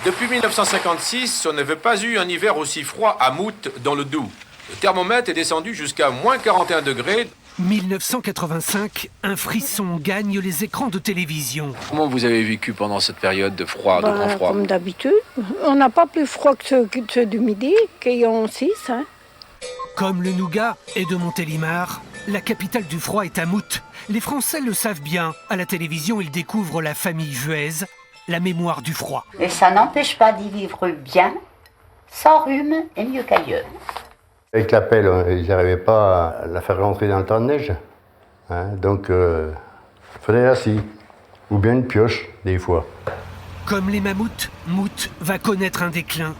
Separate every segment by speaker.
Speaker 1: Depuis 1956, on n'avait pas eu un hiver aussi froid à Mout, dans le Doubs. Le thermomètre est descendu jusqu'à moins 41 degrés.
Speaker 2: 1985, un frisson gagne les écrans de télévision.
Speaker 3: Comment vous avez vécu pendant cette période de froid, de grand froid?
Speaker 4: Comme d'habitude. On n'a pas plus froid que ceux du midi, qui ont 6. Hein.
Speaker 2: Comme le Nougat est de Montélimar, la capitale du froid est à Mout. Les Français le savent bien. À la télévision, ils découvrent la famille Vuez, la mémoire du froid.
Speaker 5: Et ça n'empêche pas d'y vivre bien, sans rhume et mieux qu'ailleurs.
Speaker 6: Avec la pelle, ils n'arrivaient pas à la faire rentrer dans le tas de neige. Hein, donc, il fallait la scie, ou bien une pioche, des fois.
Speaker 2: Comme les mammouths, Mout va connaître un déclin.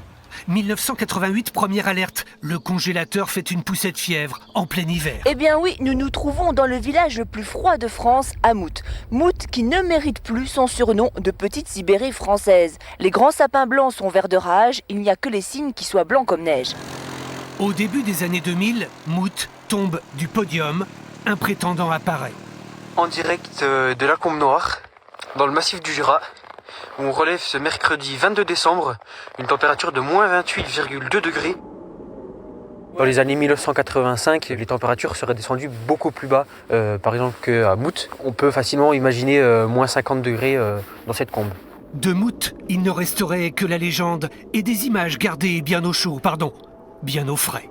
Speaker 2: 1988, première alerte. Le congélateur fait une poussée de fièvre en plein hiver.
Speaker 7: Eh bien oui, nous nous trouvons dans le village le plus froid de France, à Mout. Mout qui ne mérite plus son surnom de petite Sibérie française. Les grands sapins blancs sont verts de rage, il n'y a que les cygnes qui soient blancs comme neige.
Speaker 2: Au début des années 2000, Mout tombe du podium. Un prétendant apparaît.
Speaker 8: En direct de la Combe Noire, dans le massif du Jura, où on relève ce mercredi 22 décembre une température de moins 28,2 degrés. Dans les années 1985, les températures seraient descendues beaucoup plus bas, par exemple qu'à Mout. On peut facilement imaginer moins 50 degrés dans cette combe.
Speaker 2: De Mout, il ne resterait que la légende et des images gardées bien au chaud, bien au frais.